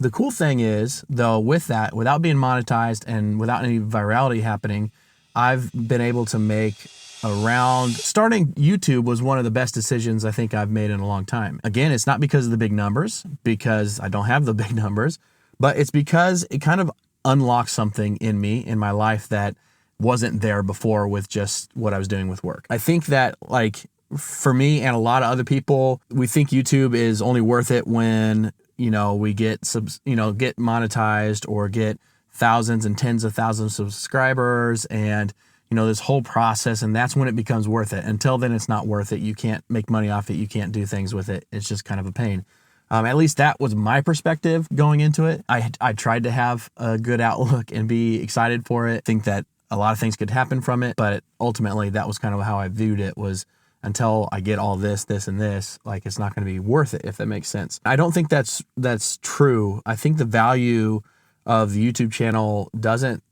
The cool thing is, though, with that, without being monetized and without any virality happening, I've been able to make starting YouTube was one of the best decisions I think I've made in a long time. Again, it's not because of the big numbers, because I don't have the big numbers, but it's because it kind of unlocked something in me, in my life, that wasn't there before with just what I was doing with work. I think that, like, for me and a lot of other people, we think YouTube is only worth it when, we get get monetized or get thousands and tens of thousands of subscribers and, this whole process. And that's when it becomes worth it. Until then, it's not worth it. You can't make money off it. You can't do things with it. It's just kind of a pain. At least that was my perspective going into it. I tried to have a good outlook and be excited for it. Think that a lot of things could happen from it. But ultimately, that was kind of how I viewed it, was until I get all this, and this, like, it's not going to be worth it, if that makes sense. I don't think that's true. I think the value of the YouTube channel doesn't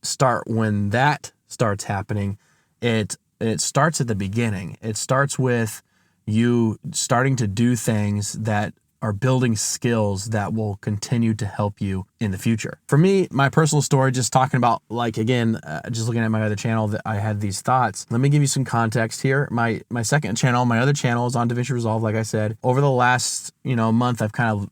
start when that starts happening. It starts at the beginning. It starts with you starting to do things that are building skills that will continue to help you in the future. For me, my personal story, just talking about, like, again, just looking at my other channel, that I had these thoughts. Let me give you some context here. My second channel, my other channel, is on DaVinci Resolve. Like I said, over the last, month, I've kind of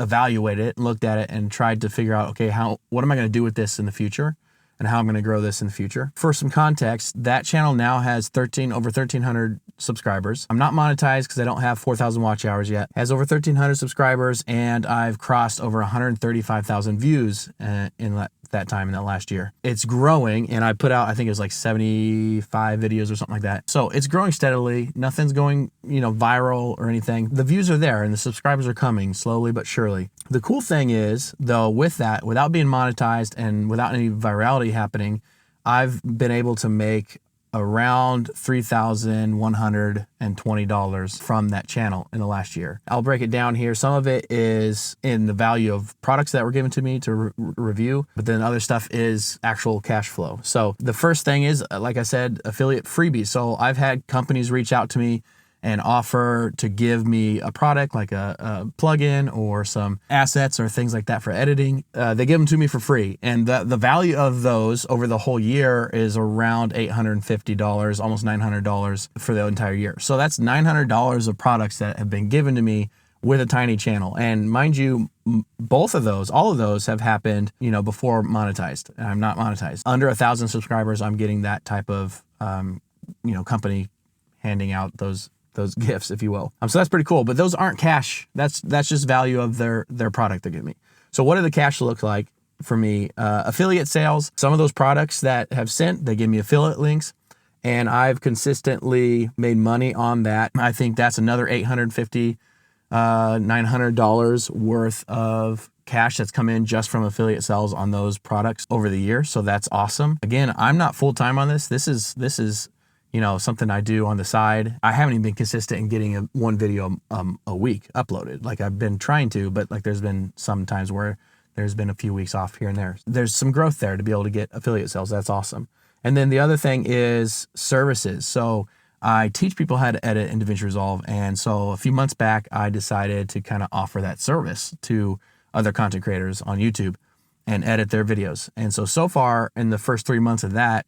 evaluated it and looked at it and tried to figure out, okay, what am I going to do with this in the future, and how I'm going to grow this in the future. For some context, that channel now has over 1,300 subscribers. I'm not monetized because I don't have 4,000 watch hours yet. It has over 1,300 subscribers, and I've crossed over 135,000 views in that time, in that last year. It's growing, and I put out, I think it was like 75 videos or something like that. So it's growing steadily. Nothing's going, viral or anything. The views are there and the subscribers are coming slowly but surely. The cool thing is, though, with that, without being monetized and without any virality happening, I've been able to make around $3,120 from that channel in the last year. I'll break it down here. Some of it is in the value of products that were given to me to review, but then other stuff is actual cash flow. So the first thing is, like I said, affiliate freebies. So I've had companies reach out to me and offer to give me a product, like a plugin or some assets or things like that for editing. They give them to me for free. And the value of those over the whole year is around $850, almost $900 for the entire year. So that's $900 of products that have been given to me with a tiny channel. And mind you, all of those have happened, before monetized. And I'm not monetized. Under 1,000 subscribers, I'm getting that type of, company handing out those gifts, if you will. So that's pretty cool, but those aren't cash. That's just value of their product they give me. So what do the cash look like for me? Affiliate sales, some of those products that have sent, they give me affiliate links, and I've consistently made money on that. I think that's another $850, $900 worth of cash that's come in just from affiliate sales on those products over the year. So that's awesome. Again, I'm not full-time on this. This is something I do on the side. I haven't even been consistent in getting one video a week uploaded. Like, I've been trying to, but like, there's been some times where there's been a few weeks off here and there. There's some growth there to be able to get affiliate sales. That's awesome. And then the other thing is services. So I teach people how to edit in DaVinci Resolve. And so a few months back, I decided to kind of offer that service to other content creators on YouTube and edit their videos. And so far in the first 3 months of that,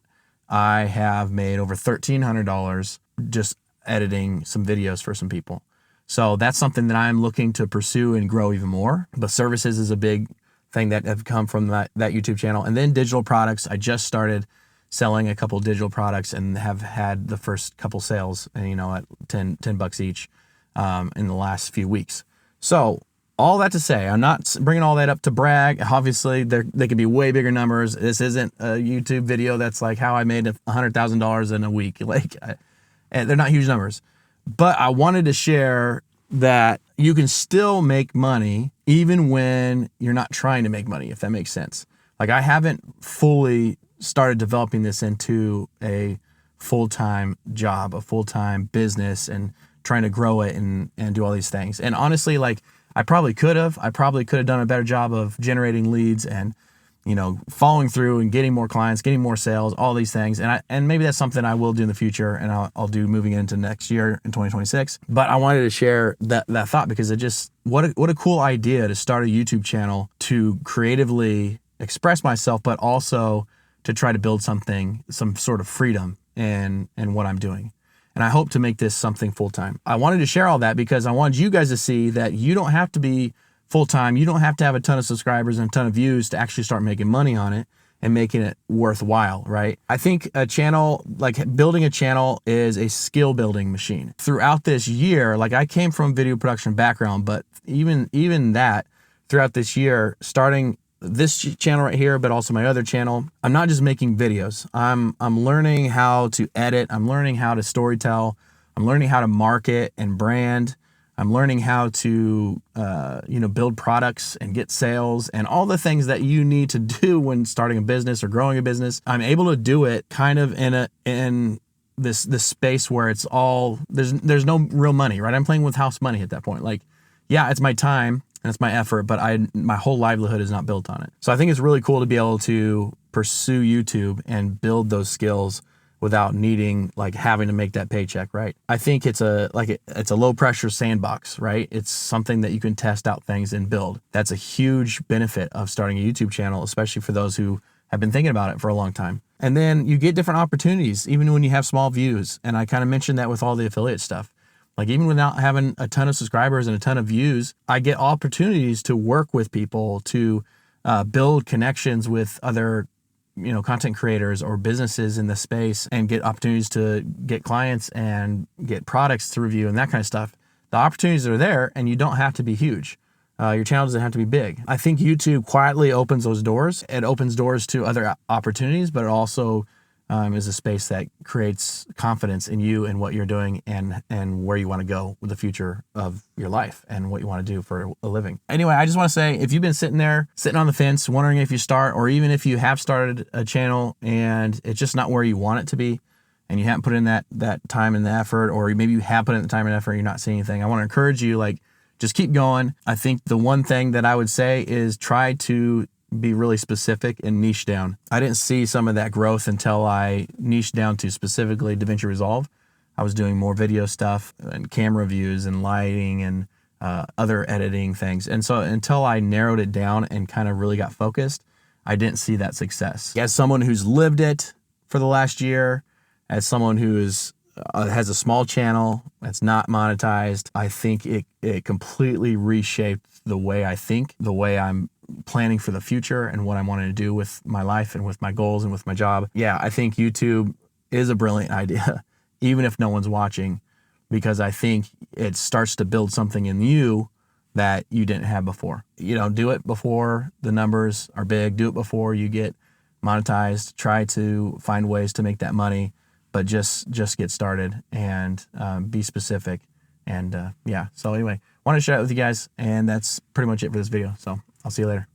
I have made over $1,300 just editing some videos for some people. So that's something that I'm looking to pursue and grow even more. But services is a big thing that have come from that YouTube channel. And then digital products. I just started selling a couple digital products and have had the first couple sales, at $10 each in the last few weeks. So all that to say, I'm not bringing all that up to brag. Obviously, they could be way bigger numbers. This isn't a YouTube video that's like how I made $100,000 in a week. They're not huge numbers. But I wanted to share that you can still make money even when you're not trying to make money, if that makes sense. Like, I haven't fully started developing this into a full-time job, a full-time business, and trying to grow it and do all these things. And honestly, like, I probably could have done a better job of generating leads and following through and getting more clients, getting more sales, all these things. And maybe that's something I will do in the future, and I'll do moving into next year in 2026. But I wanted to share that thought because it just, what a cool idea to start a YouTube channel to creatively express myself, but also to try to build some sort of freedom in what I'm doing. And I hope to make this something full-time. I wanted to share all that because I wanted you guys to see that you don't have to be full-time. You don't have to have a ton of subscribers and a ton of views to actually start making money on it and making it worthwhile, right? I think a channel, like building a channel, is a skill building machine. Throughout this year, like I came from video production background, but even that, throughout this year, starting this channel right here, but also my other channel, I'm not just making videos. I'm learning how to edit. I'm learning how to storytell. I'm learning how to market and brand. I'm learning how to, build products and get sales and all the things that you need to do when starting a business or growing a business. I'm able to do it kind of in this space where it's all, there's no real money, right? I'm playing with house money at that point. Like, yeah, it's my time and it's my effort, but my whole livelihood is not built on it. So I think it's really cool to be able to pursue YouTube and build those skills without needing, like, having to make that paycheck, right? I think it's a low pressure sandbox, right? It's something that you can test out things and build. That's a huge benefit of starting a YouTube channel, especially for those who have been thinking about it for a long time. And then you get different opportunities, even when you have small views. And I kind of mentioned that with all the affiliate stuff. Like, even without having a ton of subscribers and a ton of views, I get opportunities to work with people, to build connections with other content creators or businesses in the space, and get opportunities to get clients and get products to review and that kind of stuff. The opportunities are there, and you don't have to be huge. Your channel doesn't have to be big. I think YouTube quietly opens those doors. It opens doors to other opportunities, but it also is a space that creates confidence in you and what you're doing and where you want to go with the future of your life and what you want to do for a living. Anyway, I just want to say, if you've been sitting on the fence, wondering if you start, or even if you have started a channel and it's just not where you want it to be, and you haven't put in that time and the effort, or maybe you have put in the time and effort and you're not seeing anything, I want to encourage you, just keep going. I think the one thing that I would say is try to be really specific and niche down. I didn't see some of that growth until I niched down to specifically DaVinci Resolve. I was doing more video stuff and camera views and lighting and other editing things. And so until I narrowed it down and kind of really got focused, I didn't see that success. As someone who's lived it for the last year, as someone who has a small channel that's not monetized, I think it completely reshaped the way I think, the way I'm planning for the future and what I'm wanting to do with my life and with my goals and with my job. Yeah, I think YouTube is a brilliant idea, even if no one's watching, because I think it starts to build something in you that you didn't have before. Do it before the numbers are big. Do it before you get monetized. Try to find ways to make that money, but just get started and be specific. And so anyway, want to share it with you guys, and that's pretty much it for this video. So I'll see you later.